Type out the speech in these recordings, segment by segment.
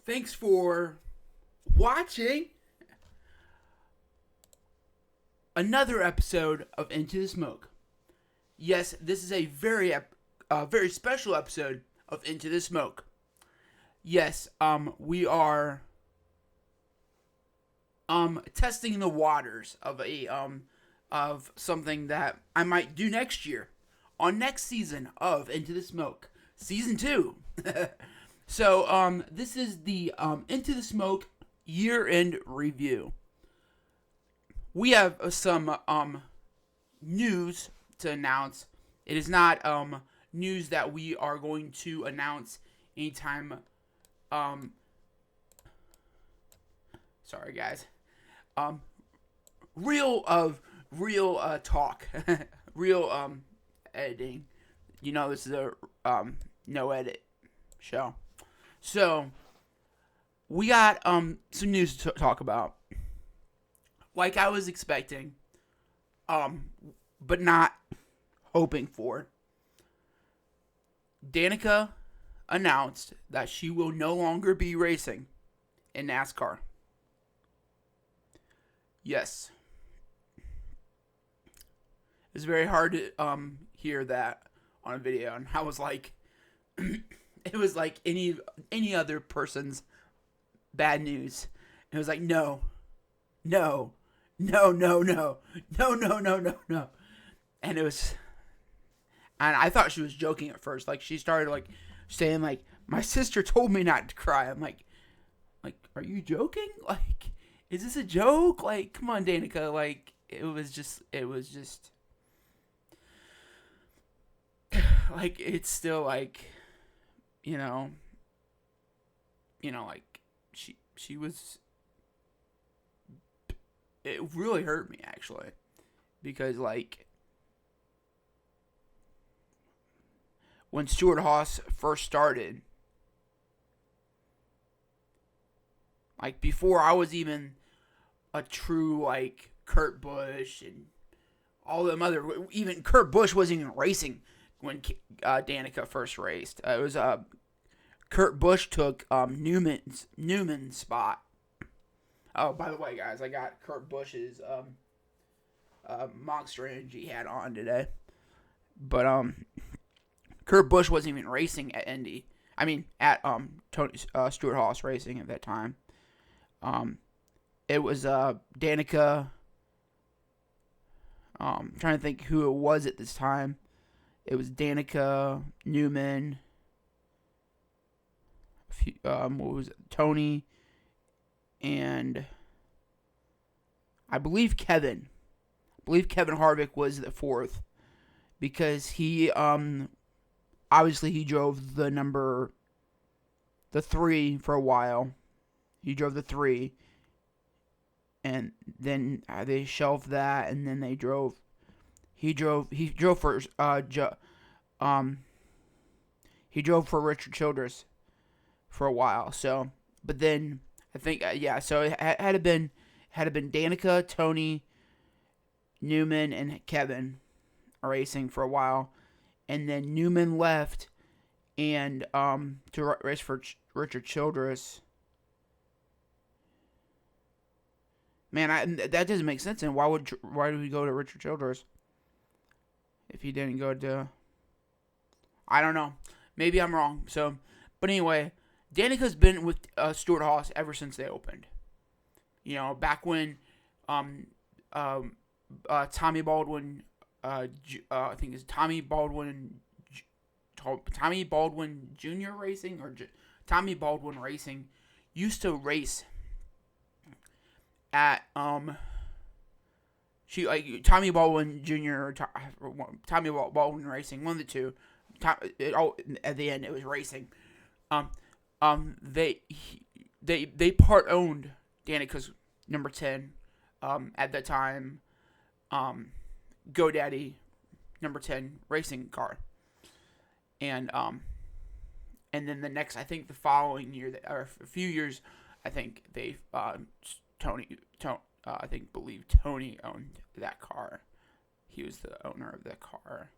Thanks for watching another episode of Into the Smoke. Yes, this is a very special episode of Into the Smoke. Yes, we are testing the waters of of something that I might do next year on next season of Into the Smoke, season 2. So, this is the Into the Smoke year-end review. We have some news to announce. It is not news that we are going to announce anytime. Sorry, guys. Real talk, real editing. You know, this is a no edit show. So we got some news to talk about. Like I was expecting, but not hoping for. Danica announced that she will no longer be racing in NASCAR. Yes. It's very hard to hear that on a video, and I was like, it was like any other person's bad news. It was like, no, no, no, no, no, no, no, no, no, no. And it was, and I thought she was joking at first. Like, she started like saying like, my sister told me not to cry. I'm like, are you joking? Like, is this a joke? Like, come on, Danica. Like, it was just like, it's still like, you know, like she was. It really hurt me, actually, because like when Stuart Haas first started, like before I was even a true like Kurt Busch and all them other, even Kurt Busch wasn't even racing when Danica first raced. It was Kurt Busch took Newman's spot. Oh, by the way, guys, I got Kurt Busch's Monster Energy hat on today. But Kurt Busch wasn't even racing at Indy. I mean, at Tony Stuart Haas Racing at that time. It was Danica. I'm trying to think who it was at this time. It was Danica, Newman. What was it? Tony. And I believe Kevin Harvick was the fourth, because he obviously he drove the 3 for a while. He drove the 3, and then they shelved that, and then he drove for he drove for Richard Childress for a while. So, but then I think so it had been Danica, Tony, Newman, and Kevin racing for a while, and then Newman left and to race for Richard Childress. Man, that doesn't make sense. And why did we go to Richard Childress if he didn't go to? I don't know. Maybe I'm wrong. So, but anyway, Danica's been with Stuart Haas ever since they opened. You know, back when Tommy Baldwin, I think it's Tommy Baldwin Jr. Racing or Tommy Baldwin Racing used to race at Tommy Baldwin Jr. or Tommy Baldwin Racing, one of the two. At the end, it was racing. They part owned Danica's number 10 at that time GoDaddy number 10 racing car. And then the next, I think the following year, or a few years, I think they Tony owned that car. He was the owner of the car.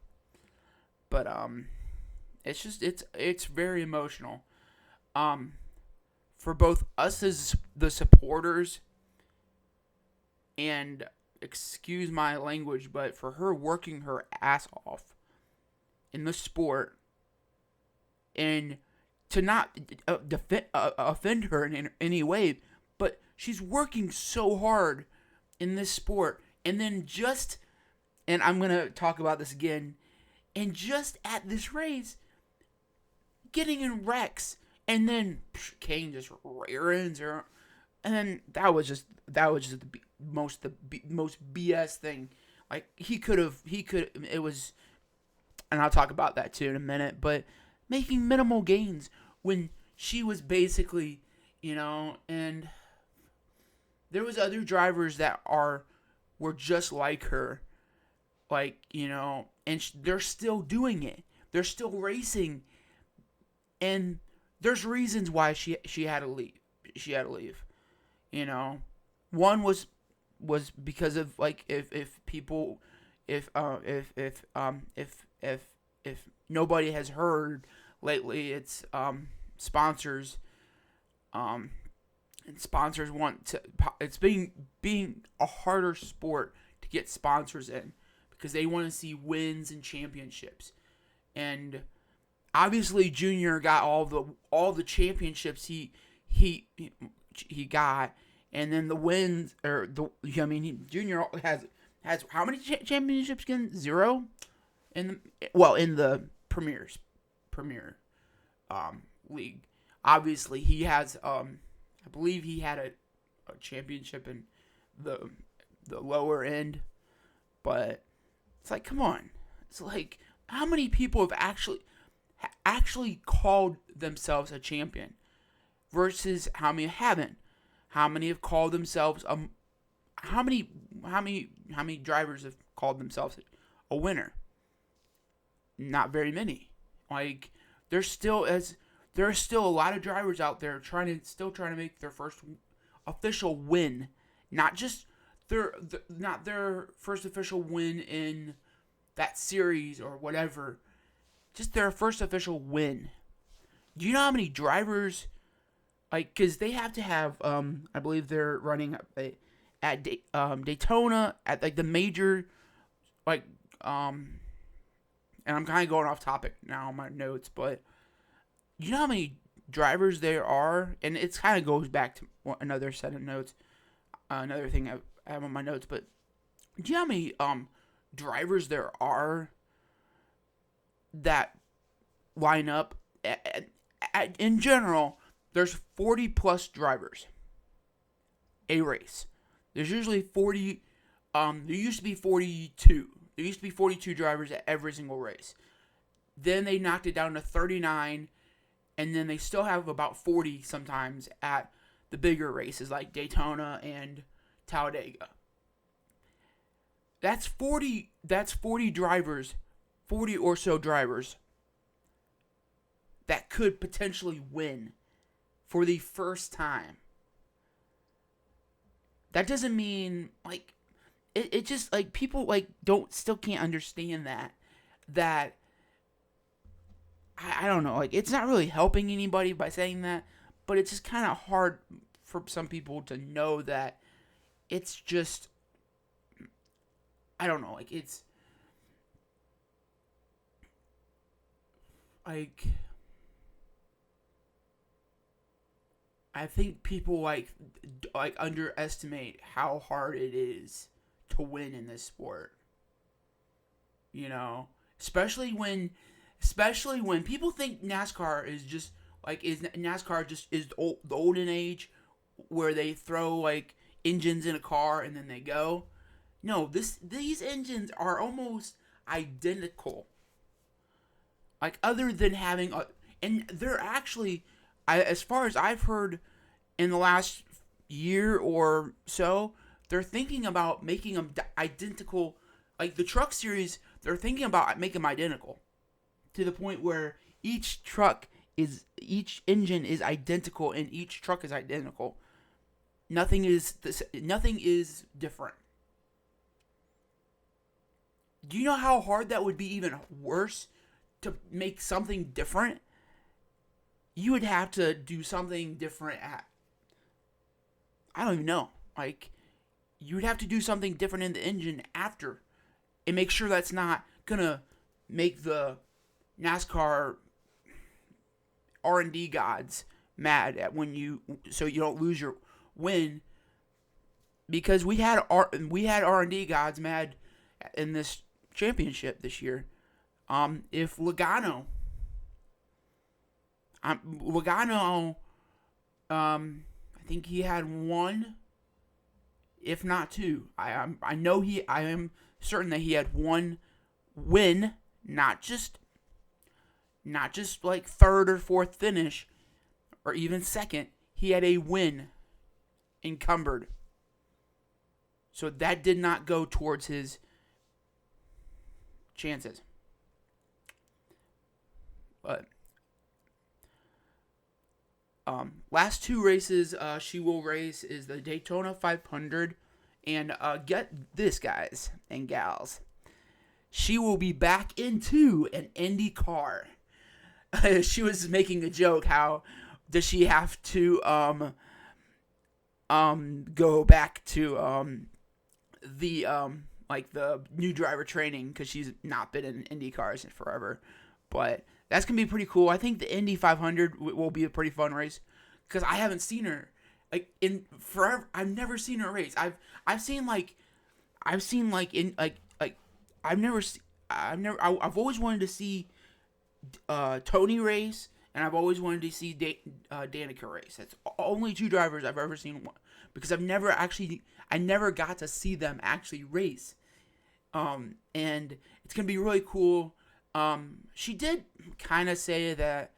But it's very emotional. for both us as the supporters and, excuse my language, but for her working her ass off in the sport and to not offend her in any way, but she's working so hard in this sport, and then and I'm going to talk about this again, and just at this race, getting in wrecks, and then Kane just rear-ends her, and then that was just the most BS thing. Like, it was, and I'll talk about that too in a minute, but making minimal gains when she was basically, and there was other drivers that were just like her, like, and they're still doing it. They're still racing, and there's reasons why she had to leave. She had to leave. One was because of, like, if nobody has heard lately, it's sponsors, and sponsors want to. It's being a harder sport to get sponsors in because they want to see wins and championships, and obviously Junior got all the championships he got, and then the wins Junior has how many championships again? 0 in the Premier league. Obviously he has I believe he had a championship in the lower end, but it's like, come on. It's like, how many people have actually called themselves a champion versus how many haven't? How many have called themselves how many drivers have called themselves a winner? Not very many. Like, there are still a lot of drivers out there trying to make their first official win, not just not their first official win in that series or whatever, just their first official win. Do you know how many drivers, like, because they have to have, I believe they're running at Daytona at, like, the major, like, and I'm kind of going off topic now on my notes, but you know how many drivers there are? And it kind of goes back to another set of notes, another thing I have on my notes, but do you know how many drivers there are that line up? In general, there's 40 plus drivers a race. There's usually 40. There used to be 42. There used to be 42 drivers at every single race. Then they knocked it down to 39, and then they still have about 40 sometimes at the bigger races like Daytona and Talladega. That's 40 drivers, 40 or so drivers that could potentially win for the first time. That doesn't mean, like, it just, like, people, like, still can't understand that I don't know, like, it's not really helping anybody by saying that, but it's just kind of hard for some people to know that it's just, I don't know, like, it's, like, I think people, like underestimate how hard it is to win in this sport. Especially when people think NASCAR is just, like, is the olden age where they throw, like, engines in a car and then they go. No, these engines are almost identical. Like, other than having and they're actually, as far as I've heard in the last year or so, they're thinking about making them identical. Like, the truck series, they're thinking about making them identical to the point where each engine is identical and each truck is identical. Nothing is different. Do you know how hard that would be, even worse, to make something different? you would have to do something different I don't even know. Like, you would have to do something different in the engine after and make sure that's not going to make the NASCAR R&D gods mad so you don't lose your win, because we had R&D gods mad in this championship this year. If I think he had one, if not two. I am certain that he had one win, not just like third or fourth finish, or even second. He had a win encumbered. So that did not go towards his chances. But last two races she will race is the Daytona 500, and get this, guys and gals, she will be back into an Indy car. She was making a joke, how does she have to go back to the new driver training, because she's not been in Indy cars in forever. But that's gonna be pretty cool. I think the Indy 500 will be a pretty fun race, because I haven't seen her in forever. I've never seen her race. I've always wanted to see Tony race, and I've always wanted to see Danica race. That's only two drivers I've ever seen, because I never got to see them actually race. And it's gonna be really cool. She did kind of say that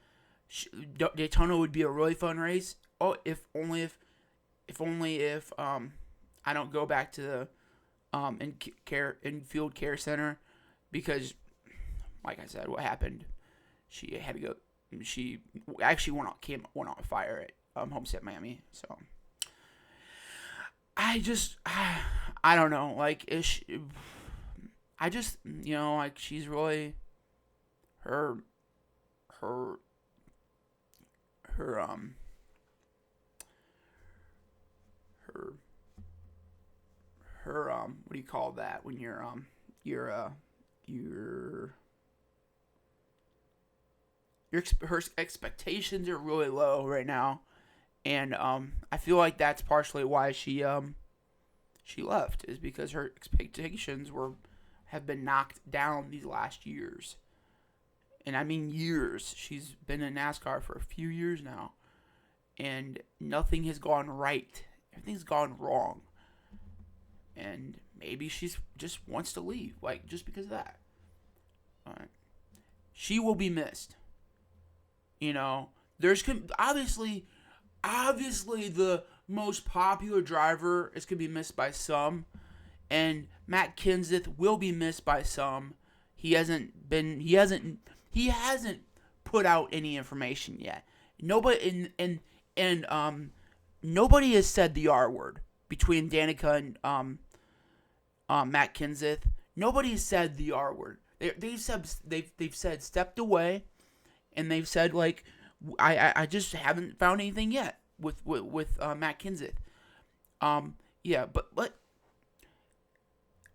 Daytona would be a really fun race. Oh, if only if I don't go back to the infield care center, because, like I said, what happened? She had to go. She actually went on fire at Homestead, Miami. So I don't know. Like, like, she's really her what do you call that when her expectations are really low right now, and I feel like that's partially why she left, is because her expectations have been knocked down these last years. And I mean years. She's been in NASCAR for a few years now, and nothing has gone right. Everything's gone wrong. And maybe she's just wants to leave, like, just because of that. She will be missed. There's obviously the most popular driver is going to be missed by some, and Matt Kenseth will be missed by some. He hasn't put out any information yet. Nobody nobody has said the R word between Danica and Matt Kenseth. Nobody has said the R word. They've said stepped away, and they've said, like, I just haven't found anything yet with Matt Kenseth. But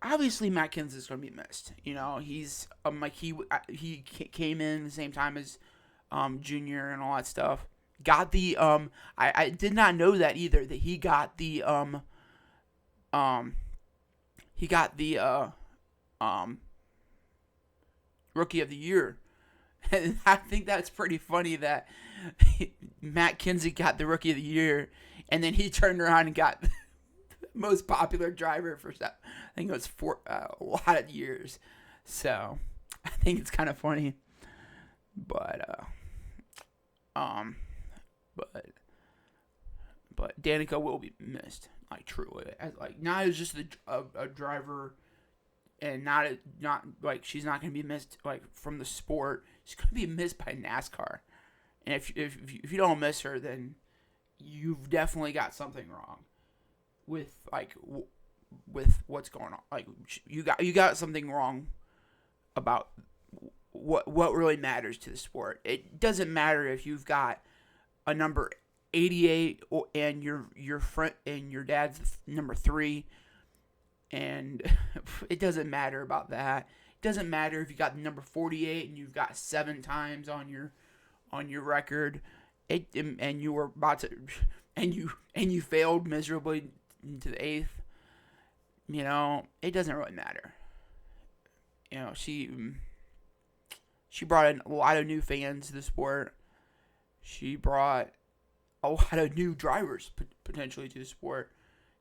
obviously Matt Kenseth is going to be missed. He's he came in the same time as Junior and all that stuff. Got the I did not know that either, that he got the Rookie of the Year. And I think that's pretty funny that Matt Kenseth got the Rookie of the Year, and then he turned around and got the most popular driver for, I think it was for a lot of years. So I think it's kind of funny, but Danica will be missed, like, truly. Not as just a driver, and not like, she's not going to be missed, like, from the sport. She's going to be missed by NASCAR. And if you don't miss her, then you've definitely got something wrong with what's going on. Like, you got something wrong about what really matters to the sport. It doesn't matter if you've got a number 88 and your friend and your dad's number 3, and it doesn't matter about that. It doesn't matter if you got the number 48 and you've got 7 times on your record. And you were about to and you failed miserably into the 8th. It doesn't really matter. She brought in a lot of new fans to the sport. She brought a lot of new drivers potentially to the sport.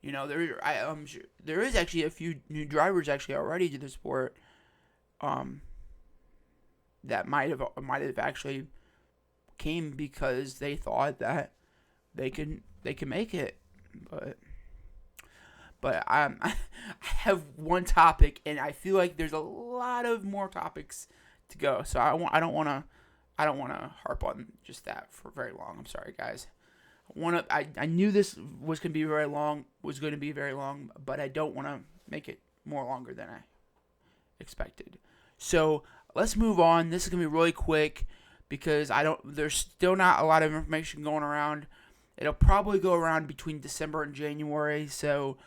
There is actually a few new drivers actually already to the sport. That might have actually came because they thought that they can make it, but I have one topic, and I feel like there's a lot of more topics to go. So I don't want to harp on just that for very long. I'm sorry, guys. I knew this was going to be very long, but I don't want to make it more longer than I expected. So let's move on. This is going to be really quick because there's still not a lot of information going around. It'll probably go around between December and January, so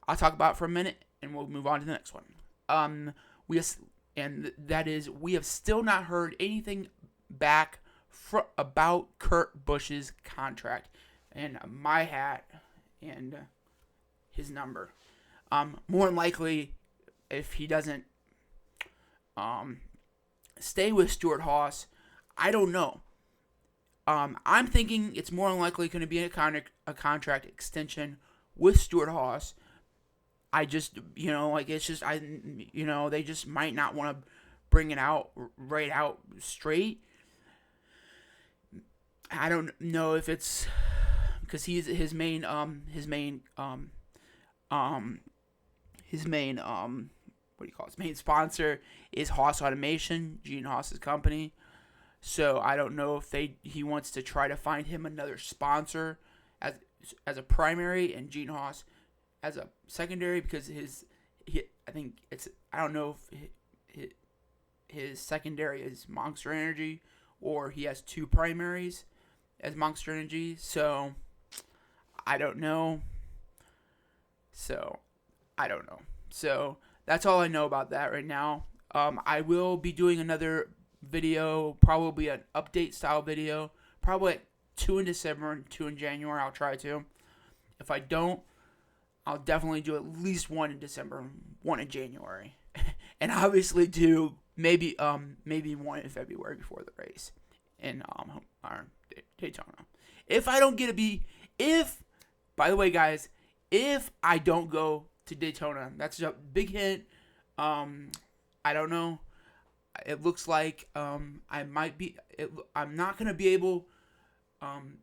I'll talk about it for a minute, and we'll move on to the next one. We have still not heard anything back about Kurt Busch's contract and my hat and his number. More than likely, if he doesn't stay with Stewart-Haas, I don't know. I'm thinking it's more than likely going to be a contract extension with Stewart-Haas. I just, they just might not want to bring it out right out straight. I don't know if it's because he's his main sponsor is Haas Automation, Gene Haas's company. So I don't know if he wants to try to find him another sponsor as a primary and Gene Haas as a secondary, because I don't know if his secondary is Monster Energy or he has 2 primaries as Monster Energy. So I don't know. So that's all I know about that right now. I will be doing another video, probably an update style video, probably 2 in December and 2 in January. I'll try to. If I don't, I'll definitely do at least 1 in December, 1 in January, and obviously do maybe 1 in February before the race in Daytona. By the way, guys, if I don't go to Daytona, that's a big hint. I don't know. It looks like I might be. I'm not gonna be able.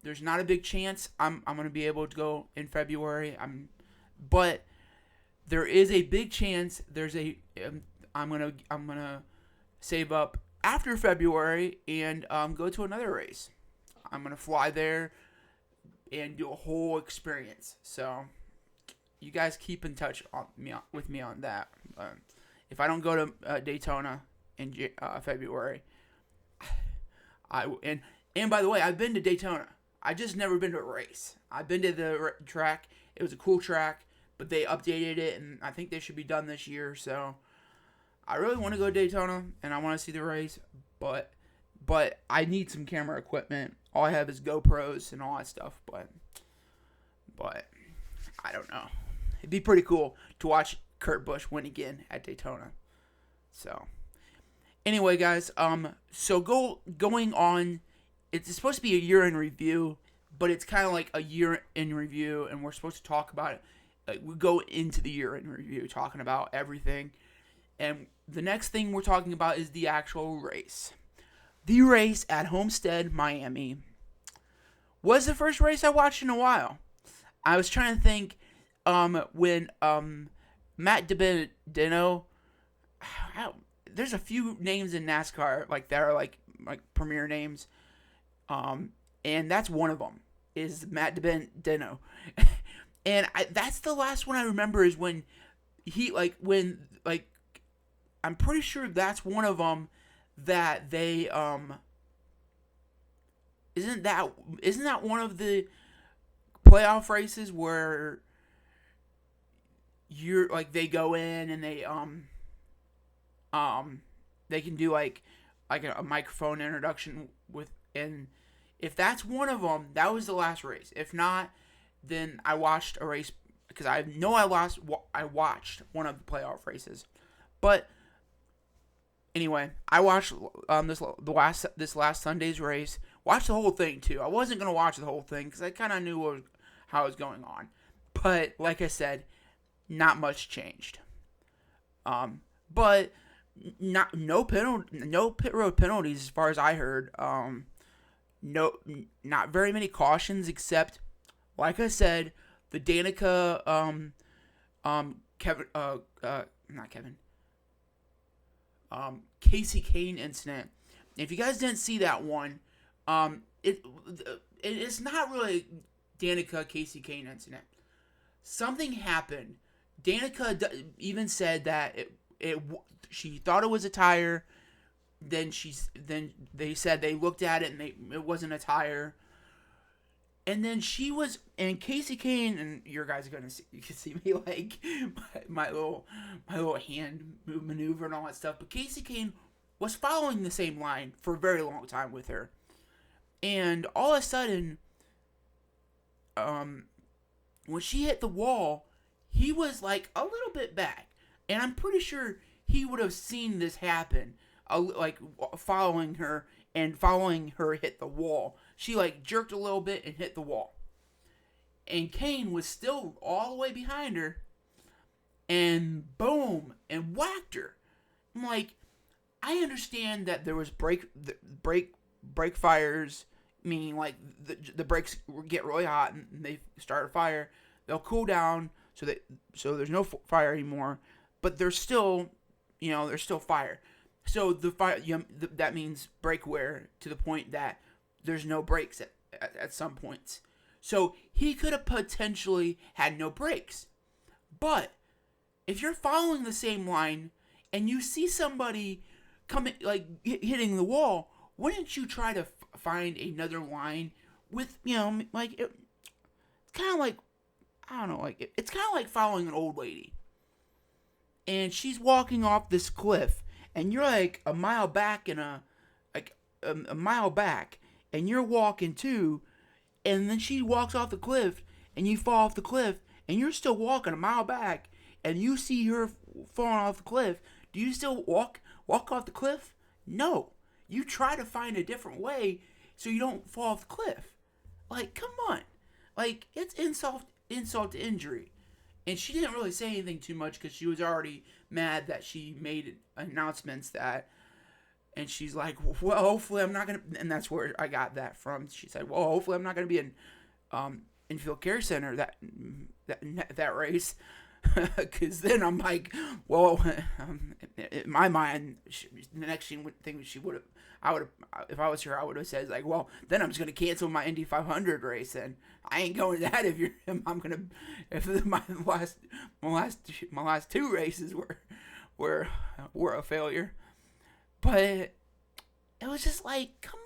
There's not a big chance I'm gonna be able to go in February. But there is a big chance. I'm gonna save up after February and go to another race. I'm gonna fly there and do a whole experience. So you guys keep in touch with me on that. If I don't go to Daytona in February, and by the way, I've been to Daytona. I just never been to a race. I've been to the track. It was a cool track, but they updated it, and I think they should be done this year. So I really want to go to Daytona, and I want to see the race, but I need some camera equipment. All I have is GoPros and all that stuff, but I don't know. It'd be pretty cool to watch Kurt Busch win again at Daytona. So anyway, guys, going on, it's supposed to be a year in review, but it's kind of like a year in review, and we're supposed to talk about it. Like, we go into the year in review, talking about everything. And the next thing we're talking about is the actual race. The race at Homestead, Miami, was the first race I watched in a while. I was trying to think when Matt DiBenedetto, there's a few names in NASCAR like that are like premier names, and that's one of them is Matt DiBenedetto. And that's the last one I remember is when I'm pretty sure that's one of them that they isn't that one of the playoff races where you're like they go in and they can do like a microphone introduction with, and if that's one of them, that was the last race. If not, then I watched a race because I know I watched one of the playoff races, but anyway, I watched this last Sunday's race. Watched the whole thing too. I wasn't gonna watch the whole thing because I kind of knew how it was going on, but like I said, not much changed. But no pit road penalties as far as I heard. No, not very many cautions except, like I said, the Danica Casey Kane incident. If you guys didn't see that one, it's not really Danica Casey Kane incident. Something happened. Danica even said that she thought it was a tire. Then they said they looked at it and it wasn't a tire. And then Casey Kane, and you guys are gonna see, you can see me like my little hand maneuver and all that stuff. But Casey Kane was following the same line for a very long time with her, and all of a sudden, when she hit the wall, he was like a little bit back, and I'm pretty sure he would have seen this happen, like following her hit the wall. She like jerked a little bit and hit the wall. And Kane was still all the way behind her. And boom, and whacked her. I'm like, I understand that there was brake fires, meaning like the brakes get really hot and they start a fire. They'll cool down so there's no fire anymore, but there's still fire. So the fire, that means brake wear to the point that there's no brakes at some points. So he could have potentially had no brakes. But if you're following the same line and you see somebody coming, like hitting the wall, wouldn't you try to find another line with, like, it's kind of like, I don't know, like, it's kind of like following an old lady. And she's walking off this cliff, and you're like a mile back a mile back, and you're walking too, and then she walks off the cliff, and you fall off the cliff, and you're still walking a mile back, and you see her falling off the cliff. Do you still walk off the cliff? No. You try to find a different way so you don't fall off the cliff. Like, come on. Like, it's insult to injury. And she didn't really say anything too much because she was already mad that she made announcements that, and she's like, well, hopefully I'm not going to, and that's where I got that from. She said, well, hopefully I'm not going to be in infield care center that race. Because then I'm like, well, in my mind, the next thing she would have, if I was her, I would have said, like, well, then I'm just going to cancel my Indy 500 race, and I ain't going to that if my last two races were a failure. But it was just like, come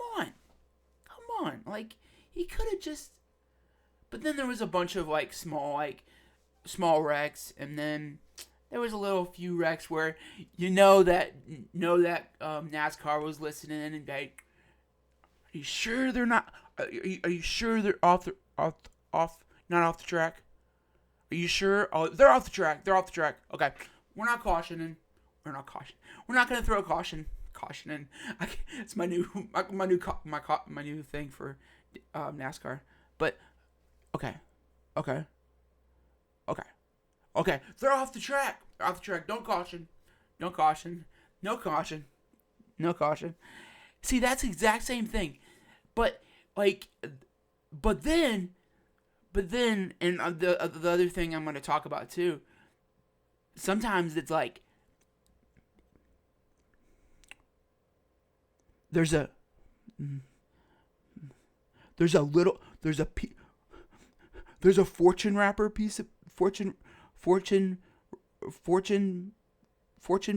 on, like, he could have just, but then there was a bunch of, like, small wrecks, and then there was a few wrecks where that NASCAR was listening and like, are you sure they're not? Are you sure they're not off the track? Are you sure? Oh, they're off the track. Okay, we're not cautioning. We're not gonna throw a caution in. It's my new thing for NASCAR. But okay. They're off the track. Don't caution. No caution. See, that's the exact same thing. But then, and the other thing I'm going to talk about too. Sometimes it's like there's a fortune wrapper piece of fortune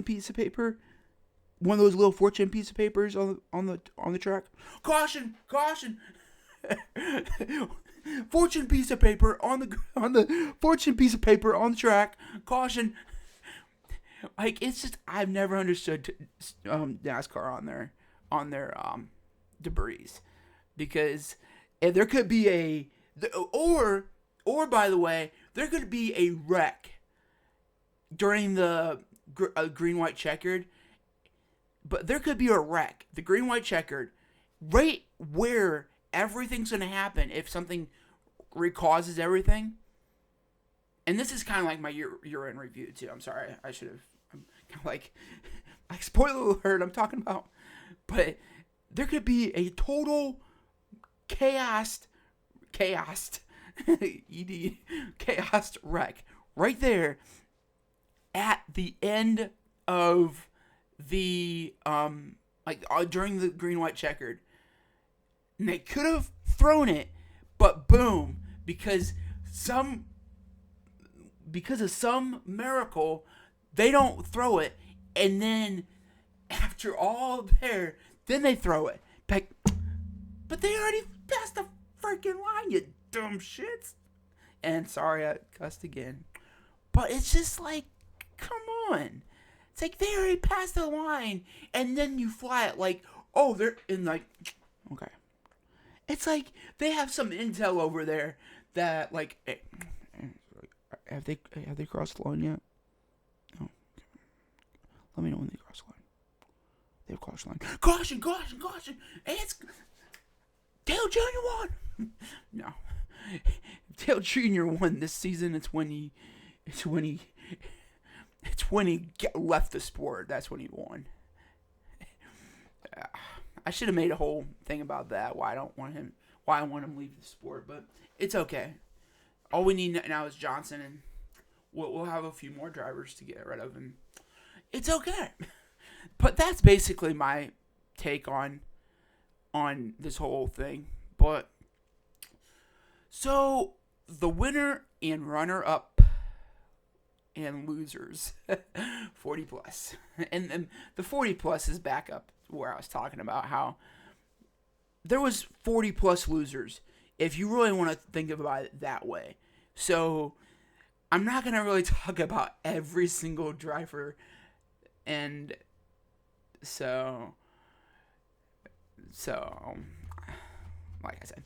piece of paper, one of those little fortune piece of papers on the track. Caution! Fortune piece of paper on the fortune piece of paper on the track. Caution. Like, it's just, I've never understood NASCAR on their debris, because there could be or by the way, there could be a wreck during the green white checkered, but there could be a wreck, the green white checkered, right where everything's going to happen if something causes everything. And this is kind of like my year-end review, too. I'm sorry. I should have... I'm kind of like spoiler alert, I'm talking about. But there could be a total chaos wreck right there at the end of the... during the green-white checkered. And they could have thrown it, but boom, because of some miracle, they don't throw it, and then after all there, then they throw it. But they already passed the freaking line, you dumb shits. And sorry, I cussed again. But it's just like, come on. It's like they already passed the line, and then you fly it like, oh, they're in like, okay. It's like they have some intel over there that like, hey, have they crossed the line yet? No. Okay. Let me know when they cross the line. They've crossed the line. Caution! It's Dale Jr. won. No, Dale Jr. won this season. It's when he left the sport. That's when he won. I should have made a whole thing about that. Why I want him to leave the sport, but it's okay. All we need now is Johnson, and we'll have a few more drivers to get rid of, and it's okay. But that's basically my take on this whole thing. But so the winner and runner-up and losers, 40 plus, and the 40 plus is back up where I was talking about how there was 40 plus losers, if you really want to think about it that way. So I'm not going to really talk about every single driver, and so like I said,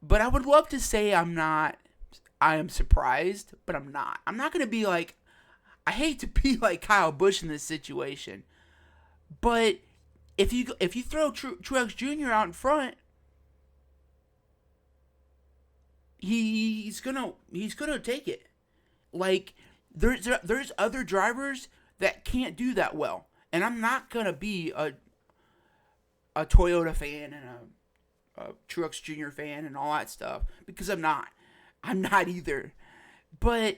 but I would love to say I am surprised, but I'm not. I'm not going to be like, I hate to be like Kyle Busch in this situation, but if you throw Truex Jr. out in front, he's gonna take it. Like there's other drivers that can't do that well, and I'm not gonna be a Toyota fan and a Truex Jr. fan and all that stuff, because I'm not either, but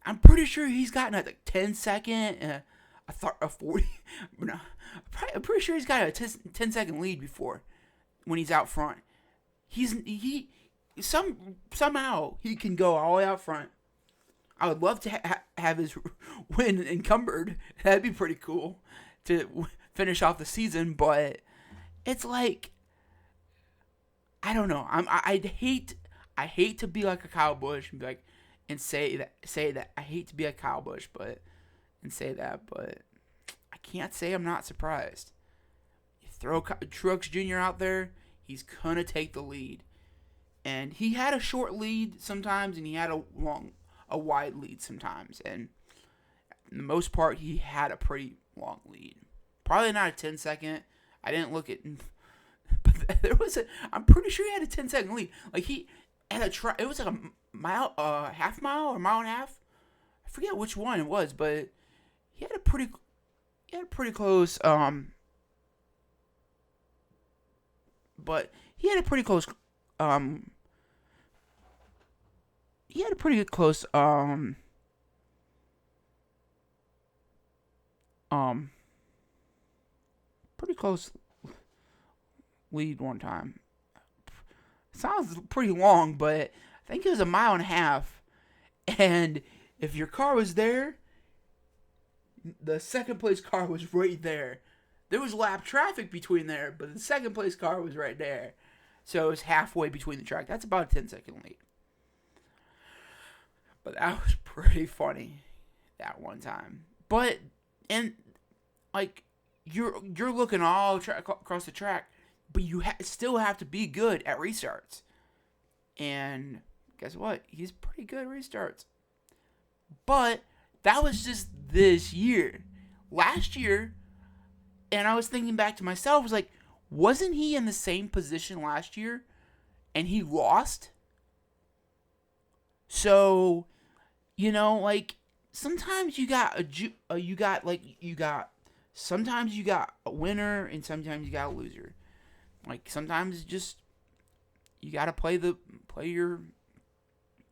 I'm pretty sure he's gotten a 10-second, a 40. No, I'm pretty sure he's got a 10-second lead before when he's out front. Somehow he can go all the way out front. I would love to have his win encumbered. That'd be pretty cool to finish off the season. But it's like, I don't know. I hate to be like a Kyle Busch and be like, and say that I hate to be like Kyle Busch, but I can't say I'm not surprised. You throw Truex Jr. out there, he's gonna take the lead, and he had a short lead sometimes, and he had a wide lead sometimes, and for the most part, he had a pretty long lead. Probably not a 10-second. I didn't look at, but I'm pretty sure he had a 10-second lead. Like he had it was like a mile, half mile or mile and a half. I forget which one it was, but he had a pretty close, but he had a pretty close, pretty close lead one time. Sounds pretty long, but I think it was a mile and a half. And if your car was there, the second place car was right there. there was lap traffic between there, but the second place car was right there. So it was halfway between the track. That's about a 10-second lead. But that was pretty funny that one time. But, and, like, you're looking all across the track, but you still have to be good at restarts. And guess what? He's pretty good at restarts. But that was just this year. Last year, and I was thinking back to myself, I was like, wasn't he in the same position last year and he lost? So, you know, like, sometimes sometimes you got a winner and sometimes you got a loser. Like, sometimes just you gotta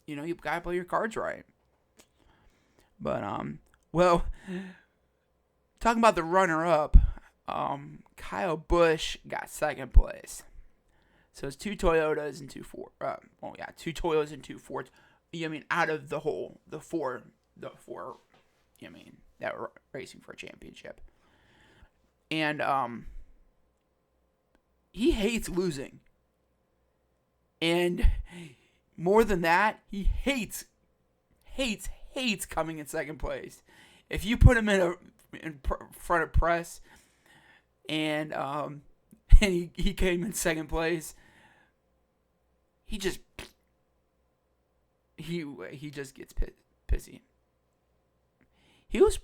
you gotta play your cards right. But well, talking about the runner-up, Kyle Busch got second place. So it's 2 Toyotas and 2 Fords. 2 Toyotas and 2 Fords. Out of the four, that were racing for a championship. And he hates losing. And more than that, he hates coming in second place. If you put him in front of press and he came in second place, he just gets pissy. He was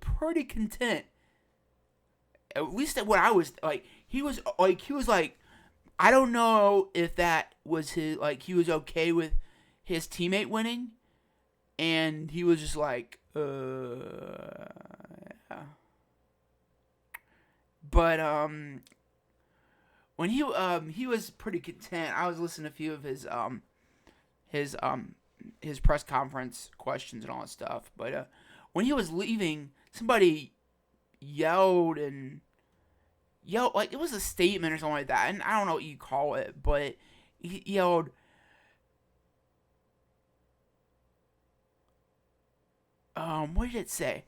pretty content. At least what I was like. He was like, I don't know if that was his, like, he was okay with his teammate winning, and he was just like, yeah. But when he was pretty content. I was listening to a few of his press conference questions and all that stuff. But when he was leaving, somebody yelled, like, it was a statement or something like that, and I don't know what you call it, but he yelled, what did it say?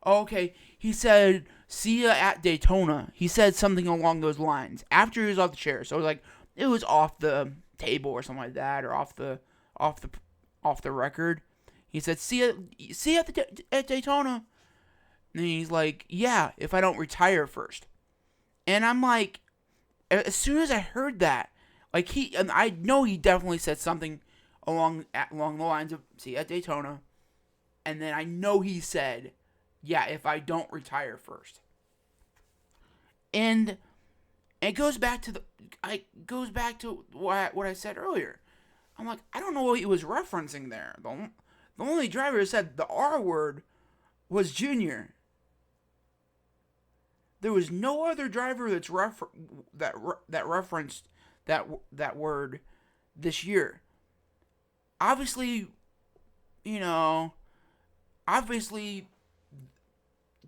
Okay, he said, "See ya at Daytona." He said something along those lines after he was off the chair. So it was like, it was off the table or something like that, or off the record. He said, "See ya at Daytona." And he's like, "Yeah, if I don't retire first." And I'm like, as soon as I heard that, like, I know he definitely said something along the lines of "See ya at Daytona," and then I know he said, "Yeah, if I don't retire first." And it goes back to what I said earlier. I'm like, I don't know what he was referencing there. The only driver who said the R word was Junior. There was no other driver that referenced that word this year. Obviously,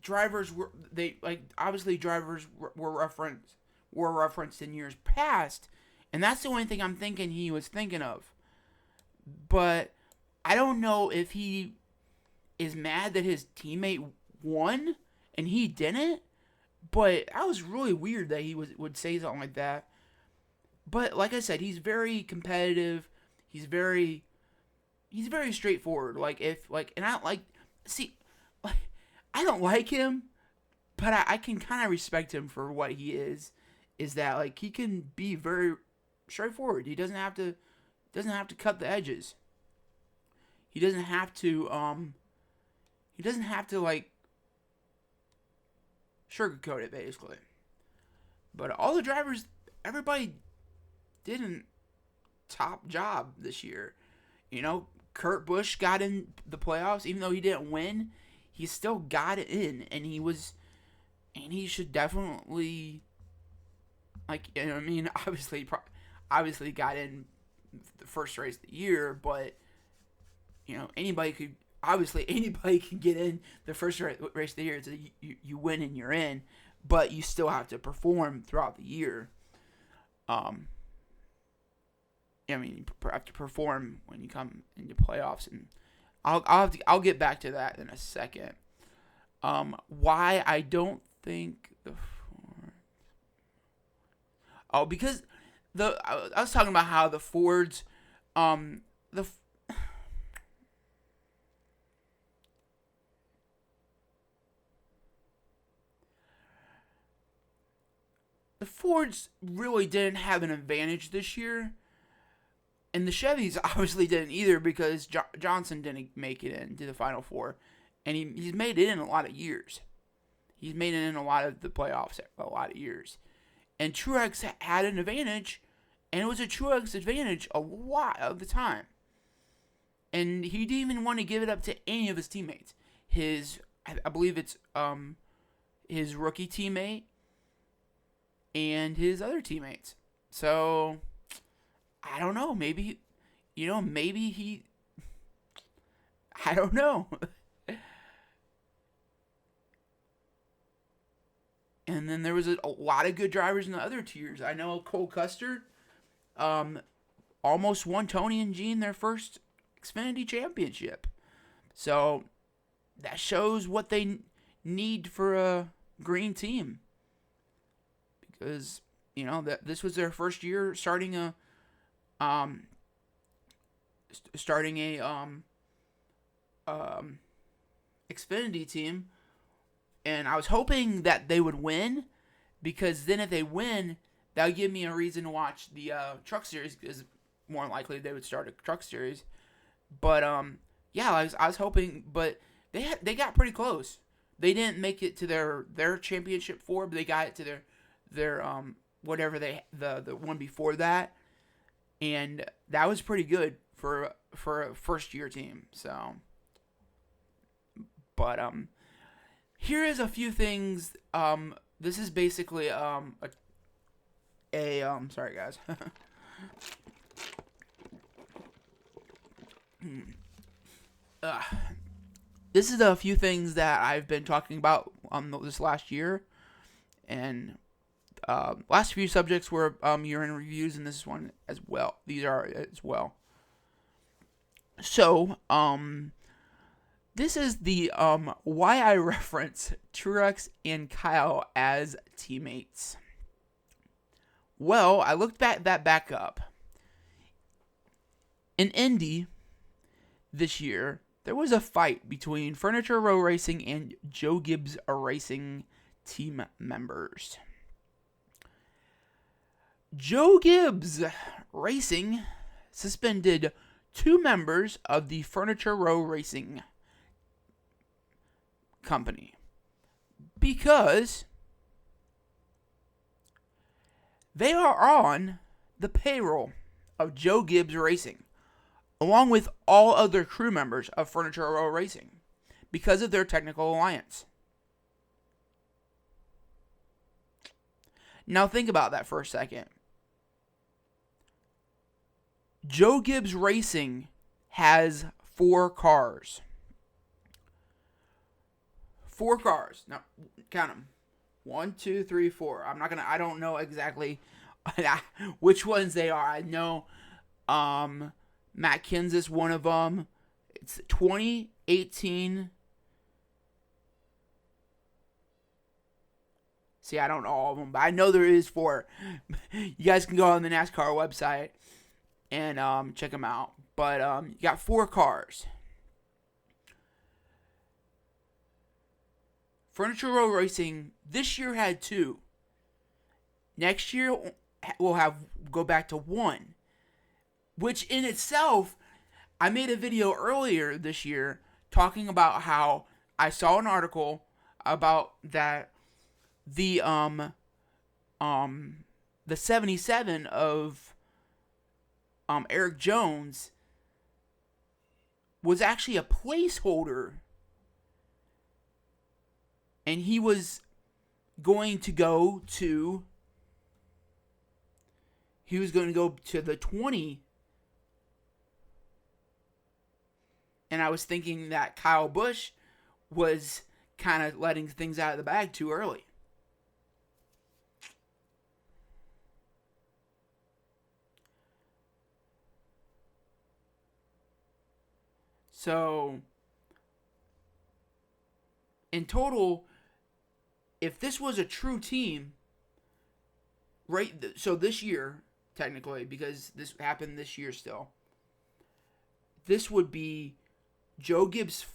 drivers were referenced in years past, and that's the only thing I'm thinking he was thinking of. But I don't know if he is mad that his teammate won and he didn't. But that was really weird that he would say something like that. But like I said, he's very competitive. He's very straightforward. And I don't like him, but I can kind of respect him for what he is. Is that, like, he can be very straightforward. He doesn't have to cut the edges. He doesn't have to like sugarcoat it, basically. But all the drivers, everybody did a top job this year. Kurt Busch got in the playoffs, even though he didn't win. He still got it in, and he should definitely, obviously got in the first race of the year, but anybody obviously anybody can get in the first race of the year. So you win and you're in, but you still have to perform throughout the year. I mean, you have to perform when you come into playoffs, and I'll get back to that in a second. Why I don't think because I was talking about how the Fords, the Fords really didn't have an advantage this year. And the Chevys obviously didn't either because Johnson didn't make it into the Final Four. And he's made it in a lot of years. He's made it in a lot of the playoffs a lot of years. And Truex had an advantage, and it was a Truex advantage a lot of the time. And he didn't even want to give it up to any of his teammates. I believe it's his rookie teammate and his other teammates. So I don't know. Maybe he. I don't know. And then there was a lot of good drivers in the other tiers. I know Cole Custer almost won Tony and Gene their first Xfinity championship. So that shows what they need for a green team. Because, that this was their first year starting a Xfinity team, and I was hoping that they would win, because then if they win, that would give me a reason to watch the Truck Series, because more likely they would start a Truck Series. But I was hoping, but they got pretty close. They didn't make it to their championship four, but they got it to their whatever the one before that. And that was pretty good for a first year team. So, but here is a few things. This is basically sorry guys. This is a few things that I've been talking about this last year, and last few subjects were year-end reviews, and this is one as well. These are as well. So, this is the why I reference Truex and Kyle as teammates. Well, I looked back up. In Indy this year, there was a fight between Furniture Row Racing and Joe Gibbs Racing team members. Joe Gibbs Racing suspended 2 members of the Furniture Row Racing company because they are on the payroll of Joe Gibbs Racing, along with all other crew members of Furniture Row Racing, because of their technical alliance. Now think about that for a second. Joe Gibbs Racing has 4 cars. 4 cars. Now, count them. 1, 2, 3, 4. I don't know exactly which ones they are. I know Matt Kenseth, one of them. It's 2018. See, I don't know all of them, but I know there is 4. You guys can go on the NASCAR website and check them out. But you got 4 cars. Furniture Row Racing this year had 2. Next year we'll go back to 1. Which in itself, I made a video earlier this year talking about how I saw an article about that the 77 of Eric Jones was actually a placeholder, and he was going to go to the 20, And I was thinking that Kyle Busch was kind of letting things out of the bag too early. So, in total, if this was a true team, right? So this year, technically, because this happened this year still, this would be Joe Gibbs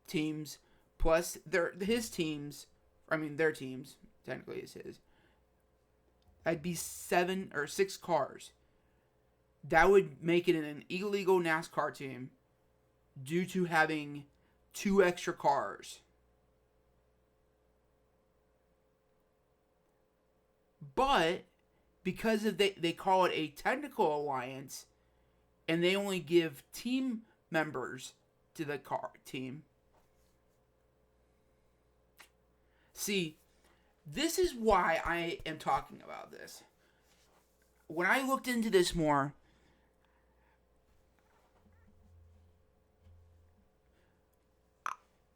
teams plus his teams. I mean, their teams technically is his. That'd be 7 or 6 cars. That would make it an illegal NASCAR team due to having 2 extra cars. But because of they call it a technical alliance, and they only give team members to the car team. See, this is why I am talking about this. When I looked into this more,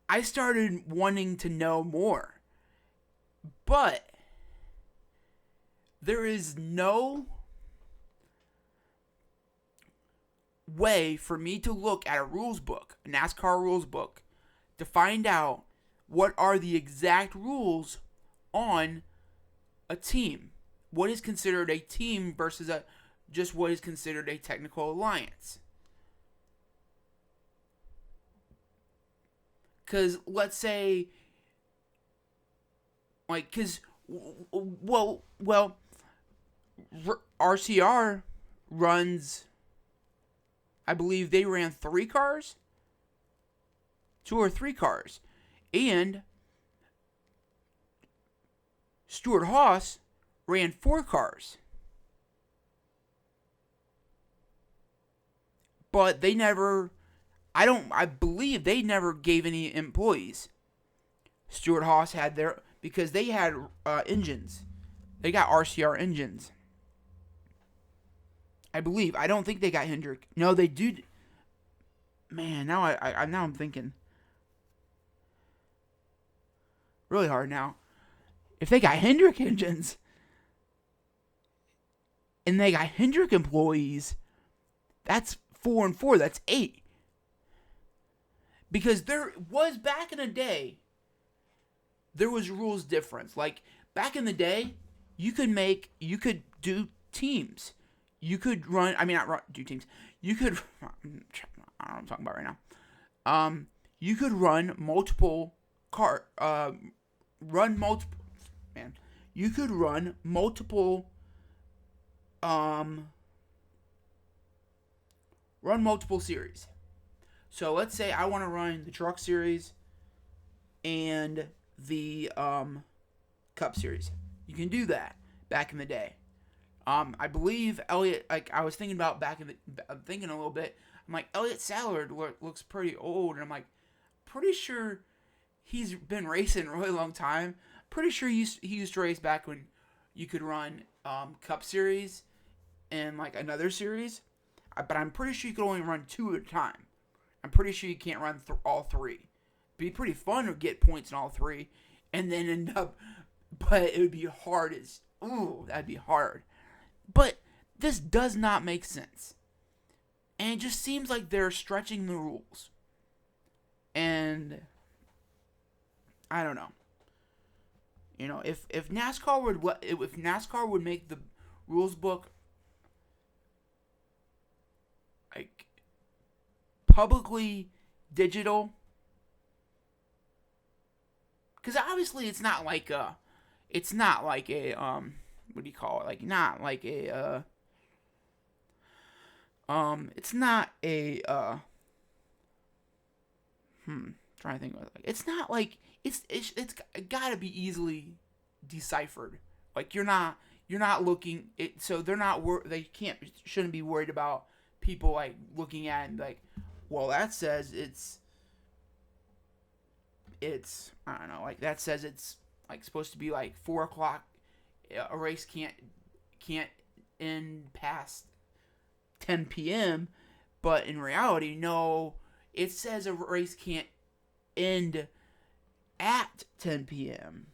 I started wanting to know more. But there is no way for me to look at a rules book, a NASCAR rules book, to find out what are the exact rules on a team. What is considered a team versus just what is considered a technical alliance. Because let's say, like, RCR runs, I believe they ran 3 cars? 2 or 3 cars. And Stuart Haas ran 4 cars. But they never, I believe they never gave any employees. Stuart Haas had their, because they had engines. They got RCR engines. I believe. I don't think they got Hendrick. No, they do. Man, now I'm thinking. Really hard now. If they got Hendrick engines and they got Hendrick employees, that's 4 and 4. That's 8. Because there was, back in the day, there was rules difference. Like, back in the day, you could do teams. You could run, do teams. You could, I don't know what I'm talking about right now. You could run multiple you could run multiple series. So let's say I want to run the Truck Series and the Cup Series. You can do that back in the day. I believe Elliott, like, I was thinking about thinking a little bit. I'm like, Elliott Sadler looks pretty old, and I'm like, pretty sure he's been racing a really long time. Pretty sure he used to race back when you could run Cup Series and like another series, but I'm pretty sure you could only run 2 at a time. I'm pretty sure you can't run all 3. It'd be pretty fun to get points in all 3, and then end up, but it would be hard as, that'd be hard. But this does not make sense. And it just seems like they're stretching the rules. And I don't know. You know, if NASCAR would make the rules book like publicly digital, because obviously it's not like a what do you call it? Like, not like a it's not a trying to think of it. Like, it's not like it's got to be easily deciphered. Like, you're not looking it, so they shouldn't be worried about people like looking at it and like, well, that says it's I don't know, like that says it's like supposed to be like 4 o'clock. A race can't end past 10 p.m. But in reality, no, it says a race can't end at 10 p.m.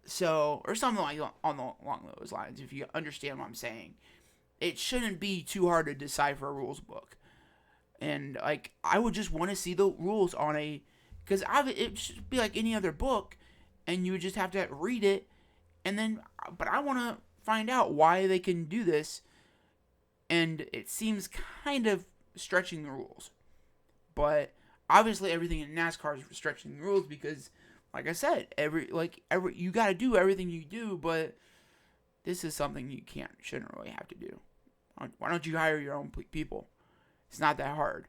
So, or something like along those lines, if you understand what I'm saying. It shouldn't be too hard to decipher a rules book. And, like, I would just want to see the rules on a... Because it should be like any other book, and you would just have to read it, and then... But I want to find out why they can do this, and it seems kind of stretching the rules. But, obviously, everything in NASCAR is stretching the rules, because, like I said, you got to do everything you do, but this is something you shouldn't really have to do. Why don't you hire your own people? It's not that hard.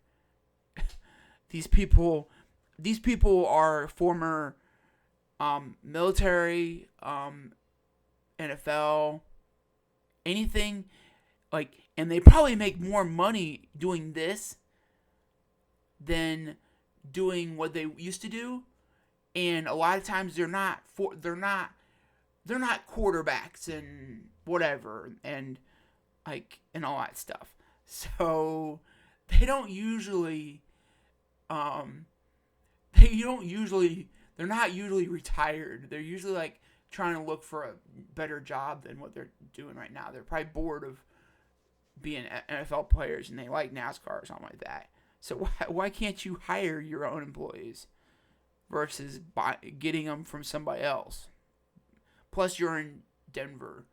These people are former military, NFL, anything like, and they probably make more money doing this than doing what they used to do. And a lot of times they're not quarterbacks and whatever and and all that stuff. So they're not usually retired. They're usually like trying to look for a better job than what they're doing right now. They're probably bored of being NFL players and they like NASCAR or something like that. So why can't you hire your own employees versus getting them from somebody else? Plus, you're in Denver.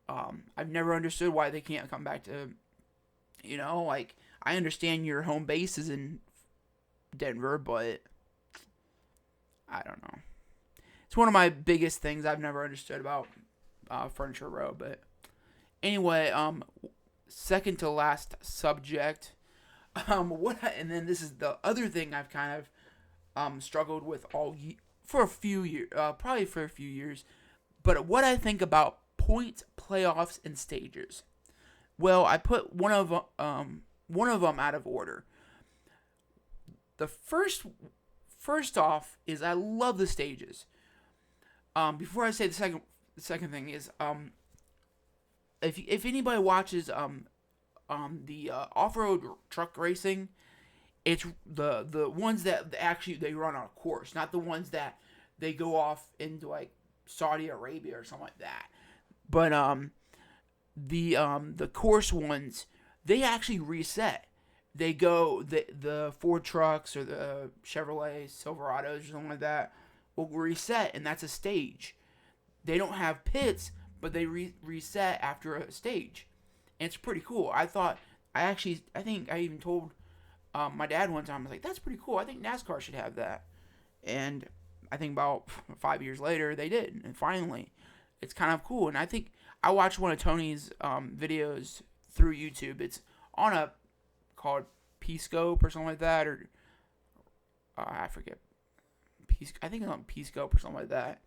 I've never understood why they can't come back to, I understand your home base is in Denver, but I don't know. It's one of my biggest things I've never understood about Furniture Row. But anyway, second to last subject. And then this is the other thing I've kind of struggled with for a few years, probably for a few years. But what I think about points, playoffs, and stages. Well, I put one of them out of order. The first off is I love the stages. Before I say the second thing is if anybody watches the off-road truck racing, it's the ones that actually they run on a course, not the ones that they go off into like Saudi Arabia or something like that. But the course ones, they actually reset. They go the Ford trucks or the Chevrolet Silverados or something like that will reset, and that's a stage. They don't have pits, but they reset after a stage, and it's pretty cool. I think I even told my dad one time, I was like, that's pretty cool. I think NASCAR should have that. And I think about 5 years later, they did. And finally, it's kind of cool. And I think I watched one of Tony's videos through YouTube. It's on a called P-Scope or something like that. Or I forget. I think it's on P-Scope or something like that.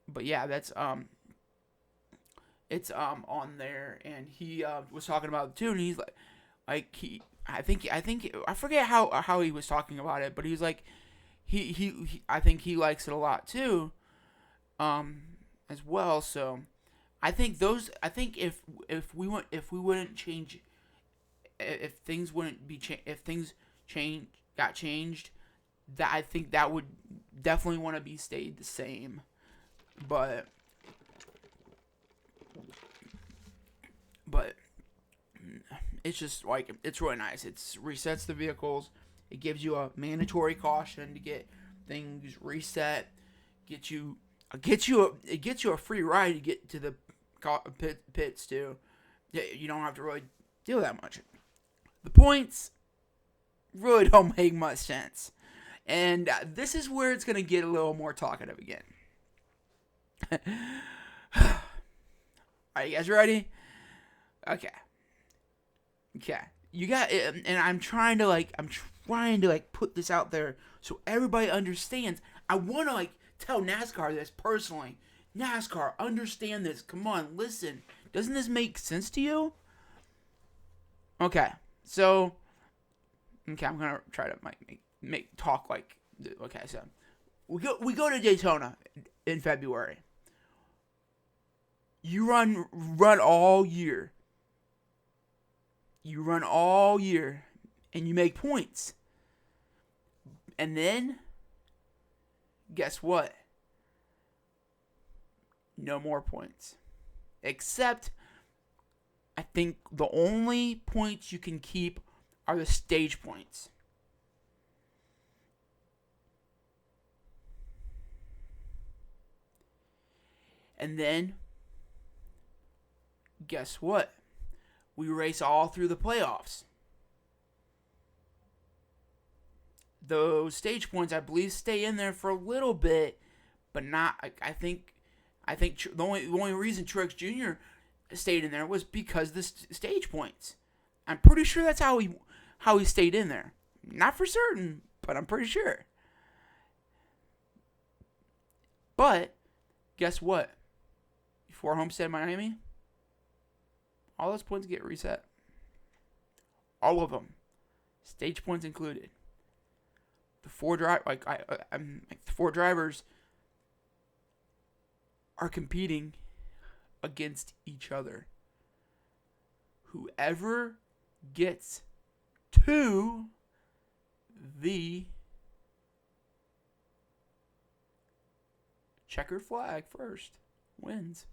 But yeah, that's it's on there. And he was talking about it too. And he's like I forget how he was talking about it, but he was like, he I think he likes it a lot too, as well. So I think if things got changed, that I think that would definitely want to be stayed the same, but it's just like, it's really nice. It resets the vehicles. It gives you a mandatory caution to get things reset. It gets you a free ride to get to the pits too. You don't have to really deal that much. The points really don't make much sense, and this is where it's gonna get a little more talkative again. Are you guys ready? Okay. You got it, and I'm trying to put this out there so everybody understands. I want to tell NASCAR this personally. NASCAR, understand this. Come on, listen. Doesn't this make sense to you? Okay. So, I'm gonna try to make talk like. Okay, so we go to Daytona in February. You run all year. You run all year and you make points. And then, guess what? No more points. Except, I think the only points you can keep are the stage points. And then, guess what? We race all through the playoffs. Those stage points, I believe, stay in there for a little bit, but not. I think the only reason Truex Jr. stayed in there was because of the stage points. I'm pretty sure that's how he stayed in there. Not for certain, but I'm pretty sure. But guess what? Before Homestead, Miami, all those points get reset. All of them, stage points included. The four drivers are competing against each other. Whoever gets to the checkered flag first wins.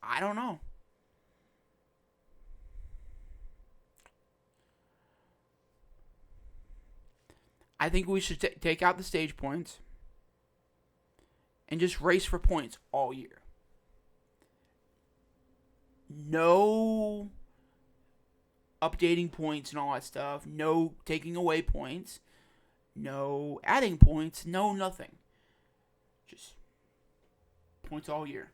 I don't know. I think we should take out the stage points and just race for points all year. No updating points and all that stuff. No taking away points. No adding points. No nothing. Just points all year.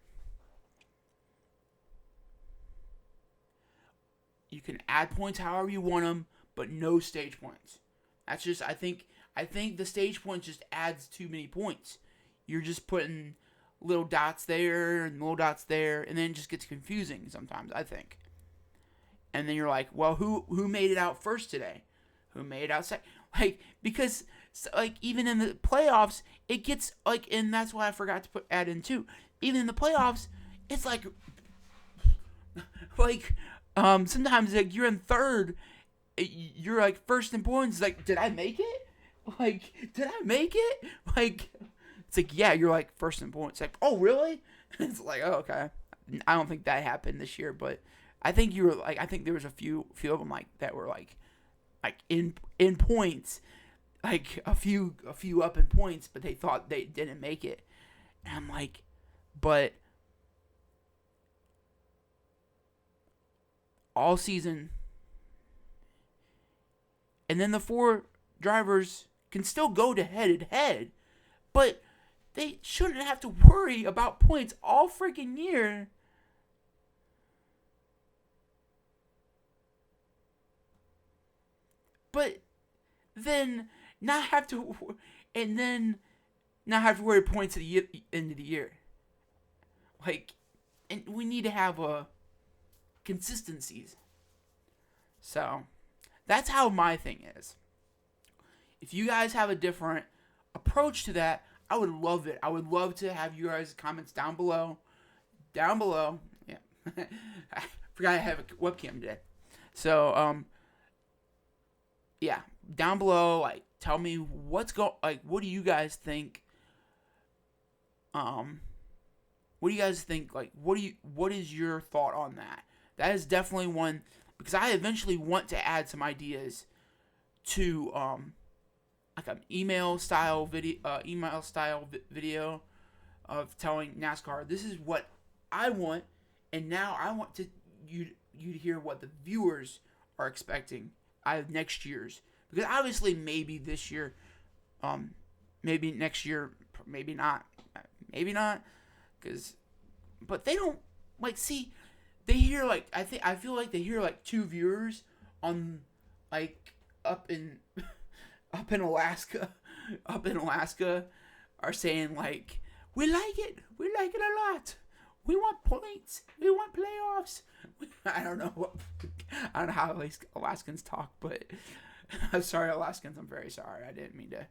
You can add points however you want them, but no stage points. That's just, I think the stage points just adds too many points. You're just putting little dots there and little dots there, and then it just gets confusing sometimes, I think. And then you're like, well, who made it out first today? Who made it out second? Because even in the playoffs, it gets and that's why I forgot to add in too. Even in the playoffs, it's sometimes you're in third, you're first in points. Did I make it? Did I make it? It's yeah, you're first in points. Oh, really? It's oh, okay. I don't think that happened this year, but I think you were I think there was a few of them that were in points, a few up in points, but they thought they didn't make it. And I'm but all season, and then the four drivers can still go to head, but they shouldn't have to worry about points all freaking year. But then not have to worry points at the end of the year. And we need to have consistencies. So that's how my thing is. If you guys have a different approach to that, I would love it. I would love to have you guys' comments down below. Yeah. I forgot I have a webcam today. So, yeah, down below, tell me what do you guys think? What do you guys think? What is your thought on that? That is definitely one, because I eventually want to add some ideas to, an email style video of telling NASCAR, this is what I want, and now I want you to hear what the viewers are expecting out of next year's. Because obviously maybe this year, maybe next year, maybe not, but they don't see. They hear I feel like they hear two viewers on up in Alaska are saying we like it a lot. We want points. We want playoffs. I don't know how Alaskans talk, but I'm sorry, Alaskans. I'm very sorry. I didn't mean to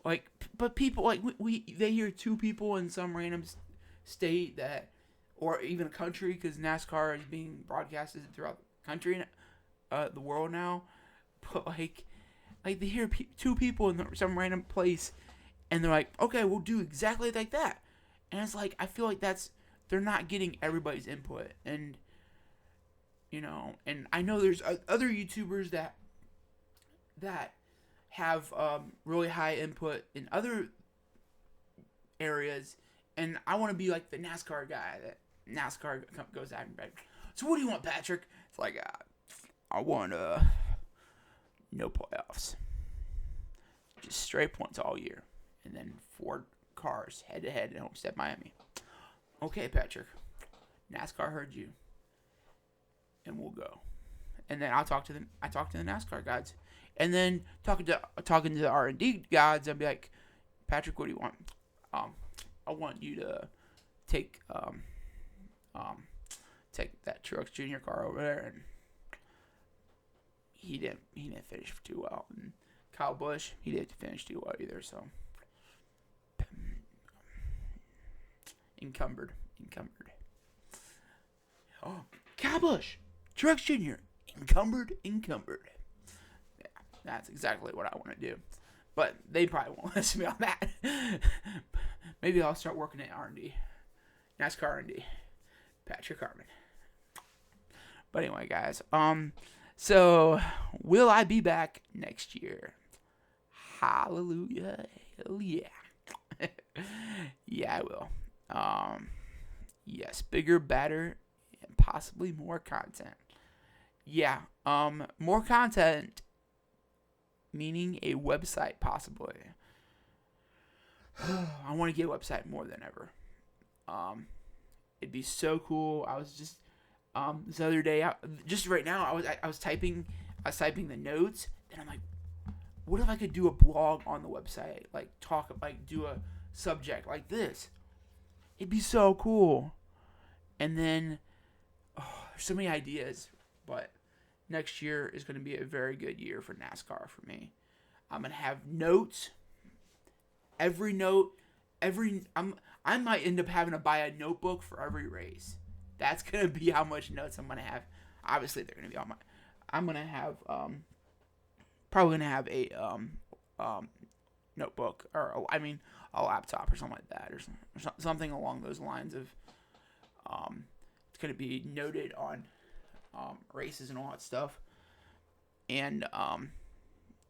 Like, but people like they hear two people in some random state that, or even a country, because NASCAR is being broadcasted throughout the country, the world now. But like they hear two people in some random place, and they're like, okay, we'll do exactly like that. And it's like, I feel like they're not getting everybody's input, and and I know there's other YouTubers that have really high input in other areas, and I want to be like the NASCAR guy that NASCAR goes out and back. So what do you want, Patrick? It's like, I want no playoffs, just straight points all year, and then 4 cars head to head in Homestead, Miami. Okay, Patrick, NASCAR heard you, and we'll go. And then I talk to the NASCAR guys, and then talking to the R&D guys, I'll be like, Patrick, what do you want? I want you to take that Truex Jr. car over there, and he didn't finish too well. And Kyle Busch, he didn't finish too well either. So encumbered. Oh, Kyle Busch, Truex Jr. Encumbered. Yeah, that's exactly what I want to do. But they probably won't listen to me on that. Maybe I'll start working at R&D. NASCAR R&D. Patrick Harmon. But anyway, guys. So, will I be back next year? Hallelujah. Hell yeah. Yeah, I will. Yes, bigger, better, and possibly more content. Yeah, more content, meaning a website, possibly. I want to get a website more than ever. It'd be so cool. I was just this other day, just right now, I was typing the notes, and I'm like, what if I could do a blog on the website, like do a subject like this? It'd be so cool. And then, there's so many ideas, but next year is going to be a very good year for NASCAR for me. I'm going to have notes. Every note, I might end up having to buy a notebook for every race. That's going to be how much notes I'm going to have. Obviously, they're going to be on I'm going to have, probably going to have a notebook, or a laptop or something like that, or something along those lines of, it's going to be noted on races and all that stuff, and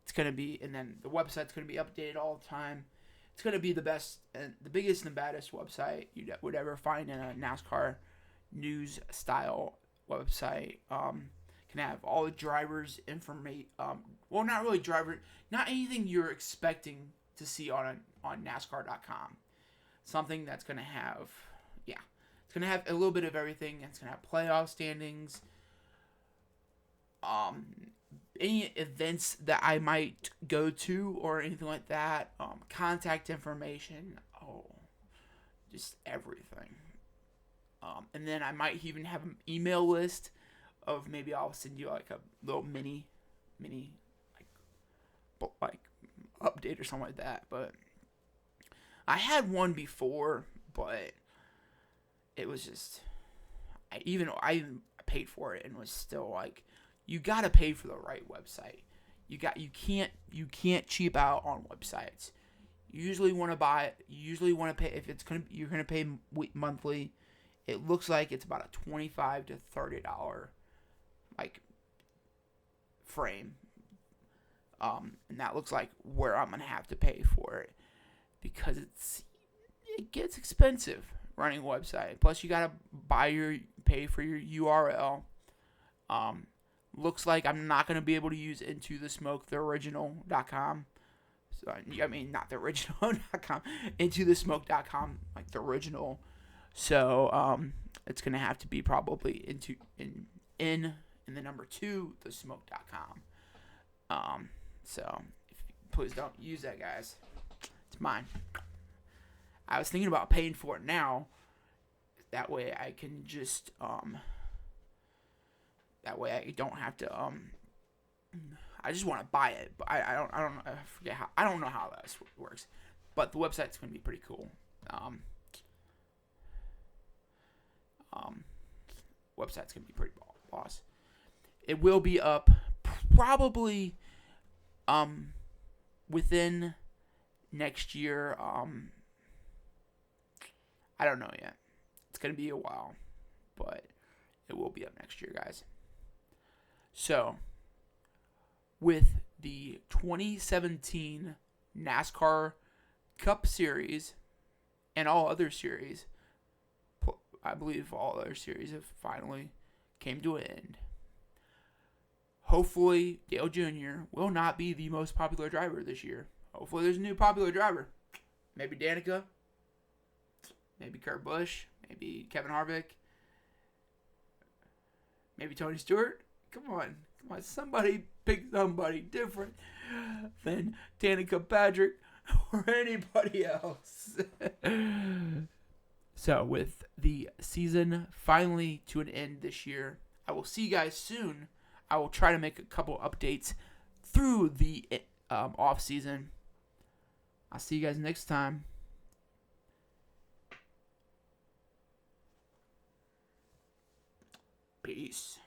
it's going to be, and then the website's going to be updated all the time. It's going to be the best and the biggest and baddest website you would ever find in a NASCAR news style website. Can have all the drivers' information. Well, not really not anything you're expecting to see on NASCAR.com. Something that's going to have, it's going to have a little bit of everything. It's going to have playoff standings, any events that I might go to or anything like that, contact information, just everything. And then I might even have an email list of, maybe I'll send you like a little mini like update or something like that. But I had one before, but it was just, I even paid for it and was still like, you gotta pay for the right website. You can't cheap out on websites. You usually want to buy it. You usually want to pay if you're gonna pay monthly. It looks like it's about a $25 to $30 like frame. And that looks like where I'm gonna have to pay for it, because it gets expensive running a website. Plus you gotta pay for your URL. Looks like I'm not going to be able to use Into the Smoke, the original.com. So, not the original.com, IntoTheSmoke.com, like the original. So, it's going to have to be probably in the number 2, thesmoke.com. So, please don't use that, guys. It's mine. I was thinking about paying for it now. That way I can just, that way I don't have to, I just want to buy it, but I don't I forget how, I don't know how that works, but the website's gonna be pretty cool. Website's gonna be pretty boss. It will be up probably within next year. I don't know yet. It's gonna be a while, but it will be up next year, guys. So, with the 2017 NASCAR Cup Series and all other series, I believe all other series have finally came to an end. Hopefully, Dale Jr. will not be the most popular driver this year. Hopefully, there's a new popular driver. Maybe Danica. Maybe Kurt Busch. Maybe Kevin Harvick. Maybe Tony Stewart. Come on. Somebody pick somebody different than Danica Patrick or anybody else. So, with the season finally to an end this year, I will see you guys soon. I will try to make a couple updates through the off season. I'll see you guys next time. Peace.